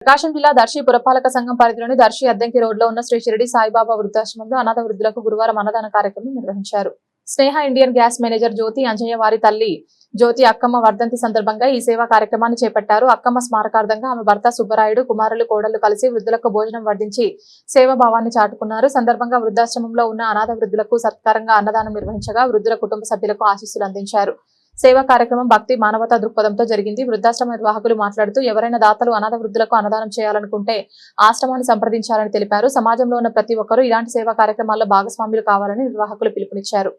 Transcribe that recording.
ప్రకాశం జిల్లా దర్శి పురపాలక సంఘం పరిధిలోని దర్శి అద్దంకి రోడ్లో ఉన్న శ్రీ షిరిడి సాయిబాబా వృద్ధాశ్రమంలో అనాథ వృద్ధులకు గురువారం అన్నదాన కార్యక్రమం నిర్వహించారు. స్నేహ ఇండియన్ గ్యాస్ మేనేజర్ జ్యోతి అంజయ్య వారి తల్లి జ్యోతి అక్కమ్మ వర్ధంతి సందర్భంగా ఈ సేవా కార్యక్రమాన్ని చేపట్టారు. అక్కమ్మ స్మారకార్థంగా ఆమె భర్త సుబ్బరాయుడు, కుమారులు, కోడళ్లు కలిసి వృద్ధులకు భోజనం వడ్డించి సేవాభావాన్ని చాటుకున్నారు. సందర్భంగా వృద్ధాశ్రమంలో ఉన్న అనాథ వృద్ధులకు సత్కారంగా అన్నదానం నిర్వహించగా వృద్ధుల కుటుంబ సభ్యులకు ఆశీస్సులు అందించారు. సేవా కార్యక్రమం భక్తి మానవతా దృక్పథంతో జరిగింది. వృద్ధాశ్రమ నిర్వాహకులు మాట్లాడుతూ ఎవరైనా దాతలు అనాథ వృద్ధులకు అన్నదానం చేయాలనుకుంటే ఆశ్రమాన్ని సంప్రదించాలని తెలిపారు. సమాజంలో ఉన్న ప్రతి ఒక్కరూ ఇలాంటి సేవా కార్యక్రమాల్లో భాగస్వాములు కావాలని నిర్వాహకులు పిలుపునిచ్చారు.